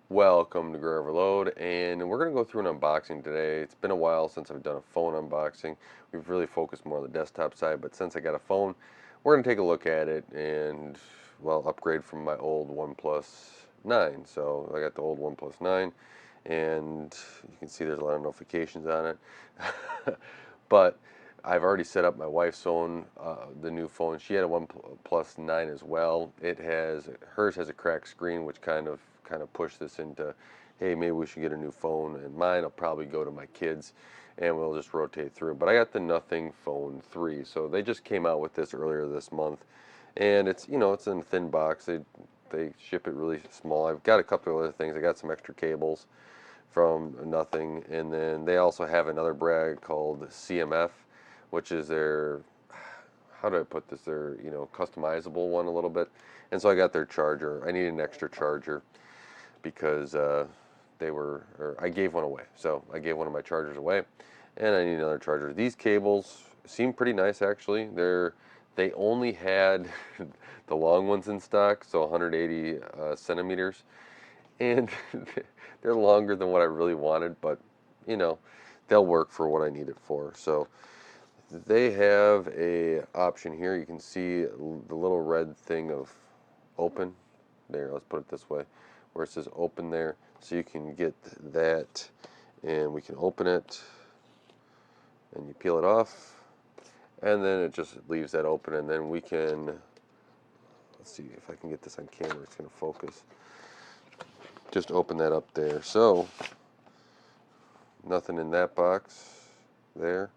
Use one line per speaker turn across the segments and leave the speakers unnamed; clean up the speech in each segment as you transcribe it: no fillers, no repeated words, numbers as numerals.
Welcome to Grow Overload, and we're going to go through an unboxing today. It's been a while since I've done a phone unboxing. We've really focused more on the desktop side, but since I got a phone, we're going to take a look at it and, well, upgrade from my old OnePlus 9. So I got the old OnePlus 9, and you can see there's a lot of notifications on it. But I've already set up my wife's phone, the new phone. She had a OnePlus 9 as well. Hers has a cracked screen, which kind of pushed this into, hey, maybe we should get a new phone. And mine will probably go to my kids, and we'll just rotate through. But I got the Nothing Phone 3, so they just came out with this earlier this month, and it's in a thin box. They ship it really small. I've got a couple of other things. I got some extra cables from Nothing, and then they also have another brand called CMF, which is their, how do I put this, their customizable one a little bit. And so I got their charger. I need an extra charger because I gave one away. So I gave one of my chargers away, and I need another charger. These cables seem pretty nice actually. They only had the long ones in stock, so 180 centimeters, and they're longer than what I really wanted, but you know, they'll work for what I need it for. So they have a option here. You can see the little red thing of open. There, let's put it this way, where it says open there. So you can get that, and we can open it, and you peel it off, and then it just leaves that open, and then we can, let's see if I can get this on camera. It's going to focus. Just open that up there. So nothing in that box there,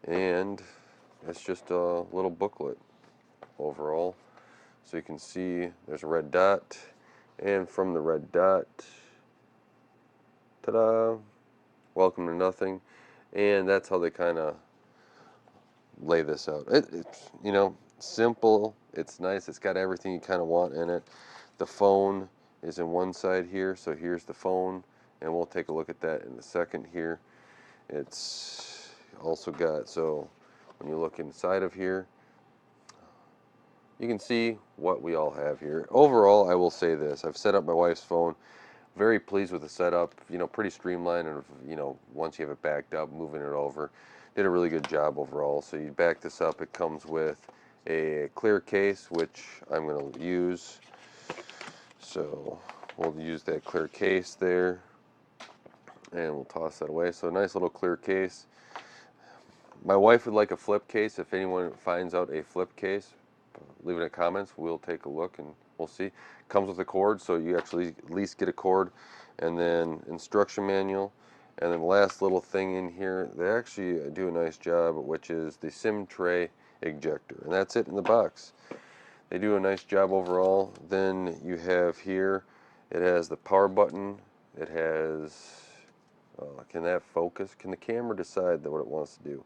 and it's just a little booklet overall. So you can see there's a red dot, and from the red dot, ta-da, welcome to Nothing. And that's how they kind of lay this out. It's simple, it's nice, it's got everything you kind of want in it. The phone is in one side here, so here's the phone, and we'll take a look at that in a second here. It's also got, so when you look inside of here, you can see what we all have here. Overall, I will say this: I've set up my wife's phone. Very pleased with the setup. Pretty streamlined, and once you have it backed up, moving it over, did a really good job overall. So you back this up. It comes with a clear case, which I'm going to use. So we'll use that clear case there, and we'll toss that away. So a nice little clear case. My wife would like a flip case. If anyone finds out a flip case, leave it in the comments. We'll take a look and we'll see. Comes with a cord, so you actually at least get a cord, and then instruction manual, and then the last little thing in here, they actually do a nice job, which is the SIM tray ejector, and that's it in the box. They do a nice job overall. Then you have here, it has the power button. It has, can that focus? Can the camera decide what it wants to do?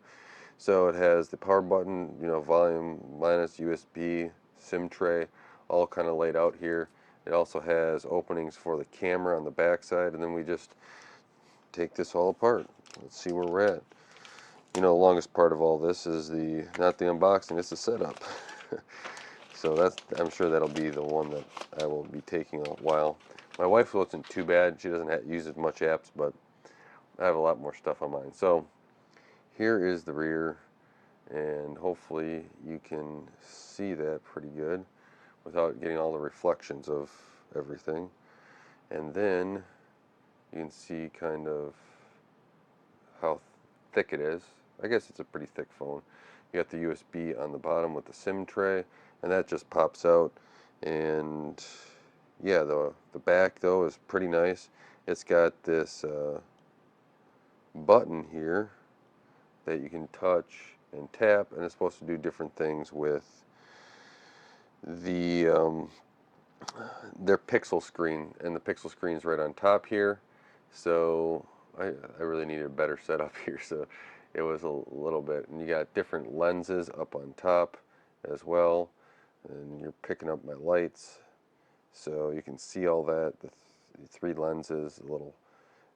So it has the power button, volume minus USB, SIM tray, all kind of laid out here. It also has openings for the camera on the back side, and then we just take this all apart. Let's see where we're at. The longest part of all this is not the unboxing, it's the setup. So I'm sure that'll be the one that I will be taking a while. My wife wasn't too bad. She doesn't use as much apps, but I have a lot more stuff on mine. So here is the rear, and hopefully you can see that pretty good without getting all the reflections of everything. And then you can see kind of how thick it is. I guess it's a pretty thick phone. You got the USB on the bottom with the SIM tray, and that just pops out. And yeah, the back though is pretty nice. It's got this button here that you can touch and tap, and it's supposed to do different things with their pixel screen, and the pixel screen is right on top here. So I really needed a better setup here, so it was a little bit. And you got different lenses up on top as well, and you're picking up my lights, so you can see all that. The three lenses, a little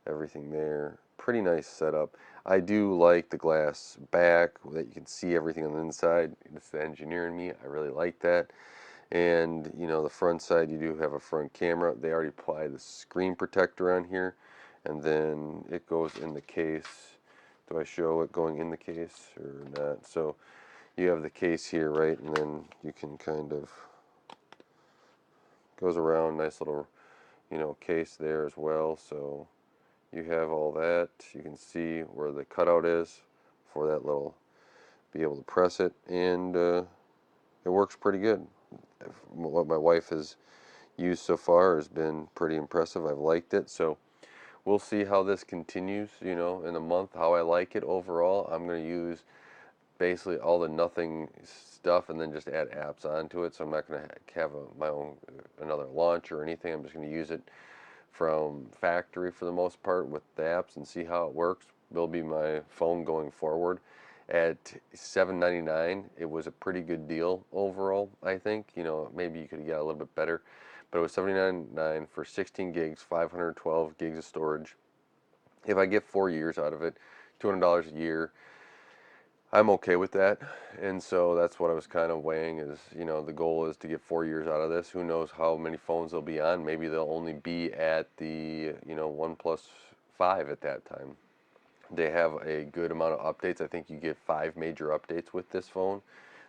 everything there. Pretty nice setup. I do like the glass back that you can see everything on the inside. It's the engineer in me. I really like that. And you know, the front side, you do have a front camera. They already apply the screen protector on here, and then it goes in the case. Do I show it going in the case or not? So you have the case here, right? And then you can kind of goes around, nice little, you know, case there as well. So you have all that. You can see where the cutout is for that little, be able to press it, and it works pretty good. What my wife has used so far has been pretty impressive. I've liked it. So we'll see how this continues, you know, in a month, how I like it overall. I'm going to use basically all the nothing stuff and then just add apps onto it. So I'm not going to have my own another launch or anything. I'm just going to use it from factory for the most part with the apps and see how it works. Will be my phone going forward. At $7.99, it was a pretty good deal overall. I think, you know, maybe you could get a little bit better, but it was $79.99 for 16 gigs, 512 gigs of storage. If I get 4 years out of it, $200 a year, I'm okay with that. And so that's what I was kind of weighing is, you know, the goal is to get 4 years out of this. Who knows how many phones they'll be on? Maybe they'll only be at the, you know, OnePlus 5 at that time. They have a good amount of updates. I think you get 5 major updates with this phone.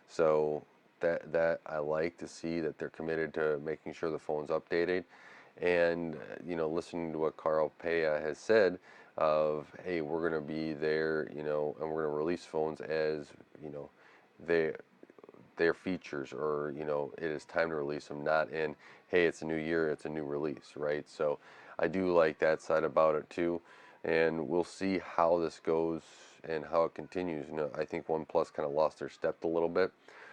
So that I like to see that they're committed to making sure the phone's updated. And you know, listening to what Carl Paya has said of, hey, we're going to be there, you know, and we're going to release phones as, you know, they their features, or you know, it is time to release them, not in, hey, it's a new year, it's a new release, right? So I do like that side about it too, and we'll see how this goes and how it continues. You know, I think OnePlus kind of lost their step a little bit,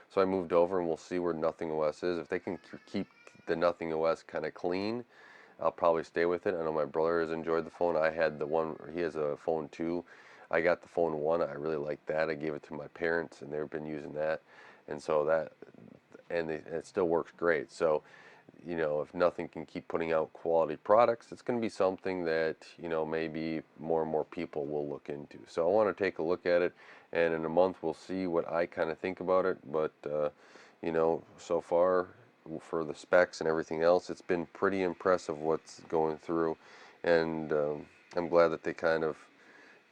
so I moved over, and we'll see where Nothing OS is. If they can keep the Nothing OS kind of clean, I'll probably stay with it. I know my brother has enjoyed the phone. I had the one, he has a phone 2. I got the phone 1. I really liked that. I gave it to my parents, and they've been using that. And so that, and it still works great. So, you know, if Nothing can keep putting out quality products, it's going to be something that, you know, maybe more and more people will look into. So I want to take a look at it, and in a month we'll see what I kind of think about it. But, you know, so far, for the specs and everything else, it's been pretty impressive what's going through. And I'm glad that they kind of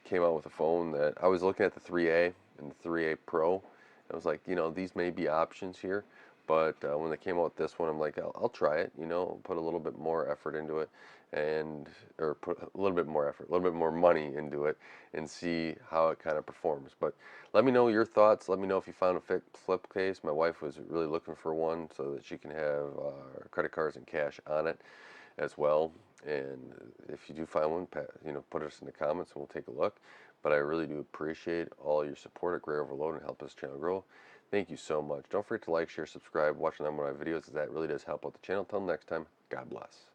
came out with a phone that I was looking at the 3A and the 3A Pro. I was like, you know, these may be options here, but when they came out with this one, I'm like, I'll try it, you know, put a little bit more effort into it, and or put a little bit more effort, a little bit more money into it, and see how it kind of performs. But let me know your thoughts. Let me know if you found a flip case. My wife was really looking for one so that she can have credit cards and cash on it as well. And if you do find one, you know, put us in the comments and we'll take a look. But I really do appreciate all your support at Gray Overload and help this channel grow. Thank you so much. Don't forget to like, share, subscribe, watch another one of my videos, as that really does help out the channel. Until next time, God bless.